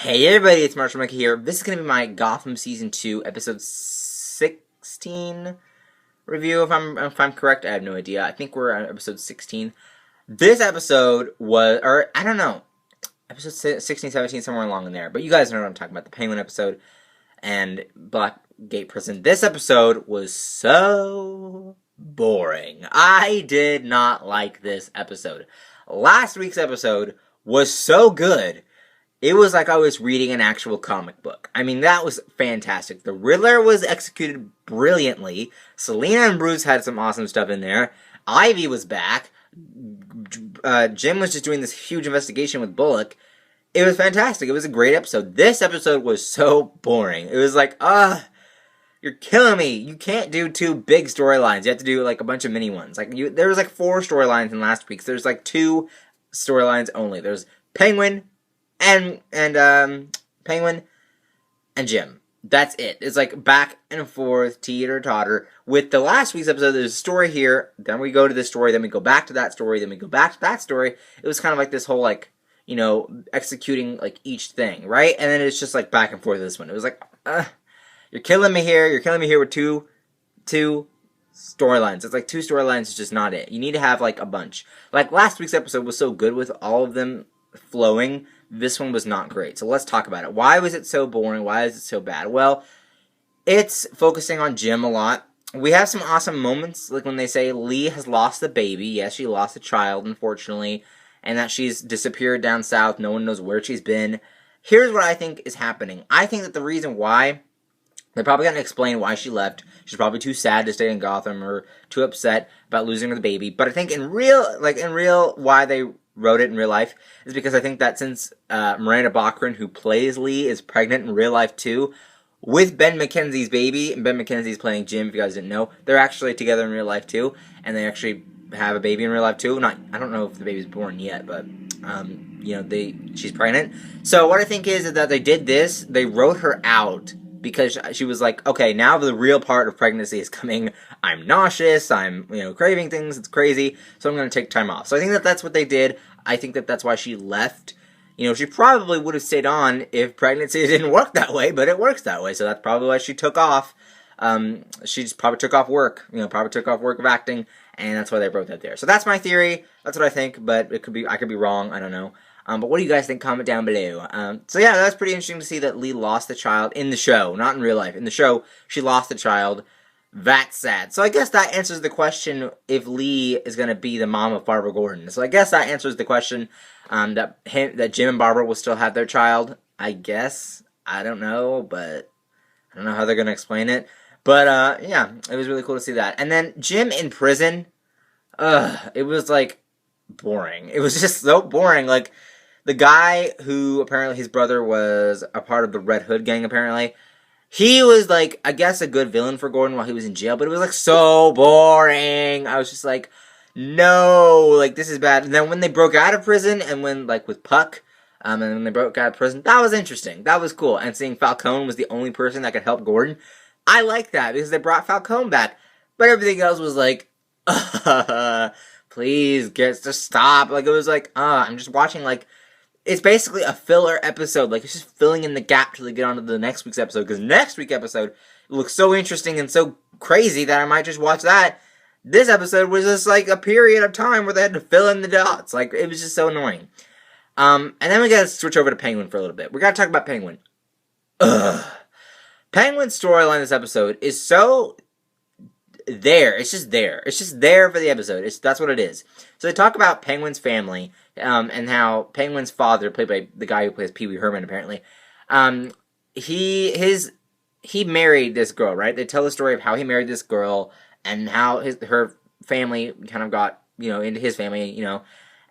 Hey everybody, it's Marshall Monkey here. This is going to be my Gotham Season 2, Episode 16 review, if I'm correct. I have no idea. I think we're on Episode 16. This episode was, or I don't know, Episode 16, 17, somewhere along in there. But you guys know what I'm talking about, the Penguin episode and Blackgate Prison. This episode was so boring. I did not like this episode. Last week's episode was so good. It was like I was reading an actual comic book. I mean, that was fantastic. The Riddler was executed brilliantly. Selina and Bruce had some awesome stuff in there. Ivy was back. Jim was just doing this huge investigation with Bullock. It was fantastic. It was a great episode. This episode was so boring. It was like, you're killing me. You can't do two big storylines. You have to do like a bunch of mini ones. There was like 4 storylines in last week's. There's like 2 storylines only. There's Penguin and Penguin and Jim. That's it. It's like back and forth, teeter-totter. With the last week's episode, there's a story here, then we go to this story, then we go back to that story, then we go back to that story. It was kind of like this whole, like, you know, executing, like, each thing, right? And then it's just, like, back and forth this one. It was like, you're killing me here with two storylines. It's like 2 storylines is just not it. You need to have, like, a bunch. Like, last week's episode was so good with all of them flowing. This one was not great. So let's talk about it. Why was it so boring? Why is it so bad? Well, it's focusing on Jim a lot. We have some awesome moments, like when they say Lee has lost the baby. Yes, she lost a child, unfortunately, and that she's disappeared down south. No one knows where she's been. Here's what I think is happening. I think that the reason why, they're probably going to explain why she left. She's probably too sad to stay in Gotham or too upset about losing the baby. But I think in real, why they wrote it in real life is because I think that since Miranda Bachran, who plays Lee, is pregnant in real life too, with Ben McKenzie's baby, and Ben McKenzie's playing Jim, if you guys didn't know, they're actually together in real life too, and they actually have a baby in real life too. I don't know if the baby's born yet, but she's pregnant. So what I think is that they did this, they wrote her out because she was like, okay, now the real part of pregnancy is coming. I'm nauseous. I'm, craving things. It's crazy. So I'm going to take time off. So I think that that's what they did. I think that that's why she left. She probably would have stayed on if pregnancy didn't work that way, but it works that way. So that's probably why she took off. She just probably took off work. Probably took off work of acting, and that's why they wrote that there. So that's my theory. That's what I think, but I could be wrong. I don't know. But what do you guys think? Comment down below. So yeah, that's pretty interesting to see that Lee lost the child in the show, not in real life. In the show, she lost the child. That's sad. So I guess that answers the question if Lee is going to be the mom of Barbara Gordon. So I guess that answers the question that Jim and Barbara will still have their child. I guess. I don't know, but I don't know how they're going to explain it. But yeah, it was really cool to see that. And then Jim in prison, it was like boring. It was just so boring. Like, the guy who apparently his brother was a part of the Red Hood gang, apparently, he was, like, I guess a good villain for Gordon while he was in jail, but it was, like, so boring. I was just like, no, like, this is bad. And then when they broke out of prison, and when, like, with Puck, and when they broke out of prison, that was interesting. That was cool. And seeing Falcone was the only person that could help Gordon, I like that, because they brought Falcone back. But everything else was like, please, just stop. Like, it was like, I'm just watching, like, it's basically a filler episode. Like, it's just filling in the gap till they get on to the next week's episode. Because next week's episode looks so interesting and so crazy that I might just watch that. This episode was just like a period of time where they had to fill in the dots. Like, it was just so annoying. And then we gotta switch over to Penguin for a little bit. We gotta talk about Penguin. Penguin's storyline this episode is so there. It's just there. It's just there for the episode. That's what it is. So they talk about Penguin's family, and how Penguin's father, played by the guy who plays Pee Wee Herman, apparently, he married this girl, right? They tell the story of how he married this girl, and how her family kind of got, into his family,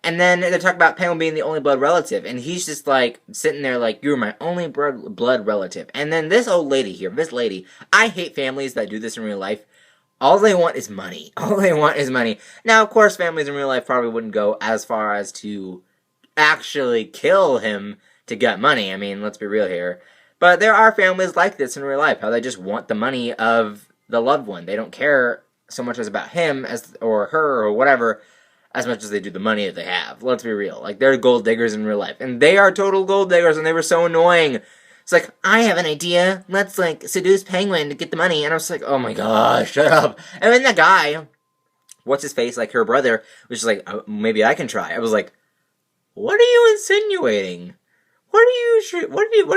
And then they talk about Penguin being the only blood relative, and he's just, like, sitting there like, you're my only blood relative. And then this old lady here, I hate families that do this in real life. All they want is money. All they want is money. Now, of course, families in real life probably wouldn't go as far as to actually kill him to get money. I mean, let's be real here. But there are families like this in real life, how they just want the money of the loved one. They don't care so much as about him or her or whatever. as much as they do the money that they have. Let's be real. Like, they're gold diggers in real life. And they are total gold diggers, and they were so annoying. It's like, I have an idea. Let's, like, seduce Penguin to get the money. And I was like, oh my gosh, shut up. And then the guy, what's his face, like her brother, was just like, oh, maybe I can try. I was like, what are you insinuating? What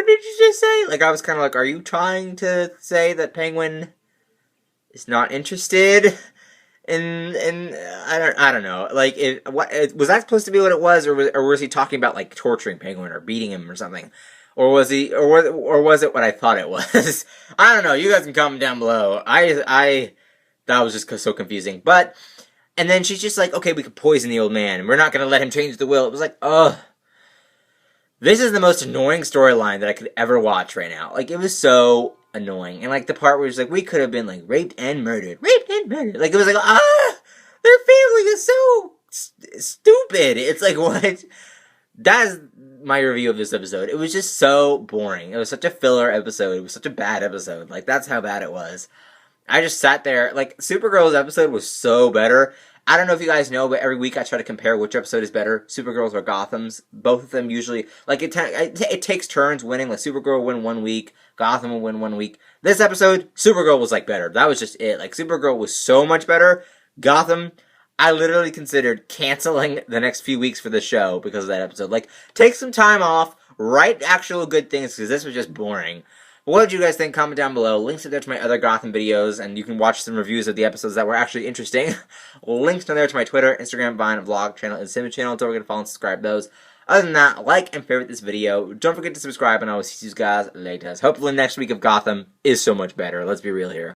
did you just say? Like, I was kind of like, are you trying to say that Penguin is not interested? And I don't know. Like, was that supposed to be what it was, or was he talking about like torturing Penguin or beating him or something, or was it what I thought it was? I don't know. You guys can comment down below. That was just so confusing. But and then she's just like, okay, we could poison the old man, and we're not gonna let him change the will. It was like, ugh. This is the most annoying storyline that I could ever watch right now. Like, it was so annoying. And, like, the part where it's like, we could have been, like, raped and murdered. Raped and murdered. Like, it was like, their family is so stupid. It's like, what? That is my review of this episode. It was just so boring. It was such a filler episode. It was such a bad episode. Like, that's how bad it was. I just sat there. Like, Supergirl's episode was so better. I don't know if you guys know, but every week I try to compare which episode is better, Supergirl's or Gotham's. Both of them usually, like, it takes turns winning. Like, Supergirl will win 1 week, Gotham will win 1 week. This episode, Supergirl was, like, better. That was just it. Like, Supergirl was so much better. Gotham, I literally considered canceling the next few weeks for the show because of that episode. Like, take some time off, write actual good things, because this was just boring. What did you guys think? Comment down below. Links are there to my other Gotham videos, and you can watch some reviews of the episodes that were actually interesting. Links are there to my Twitter, Instagram, Vine, vlog channel, and Sim channel. Don't forget to follow and subscribe to those. Other than that, like and favorite this video. Don't forget to subscribe, and I will see you guys later. Hopefully next week of Gotham is so much better. Let's be real here.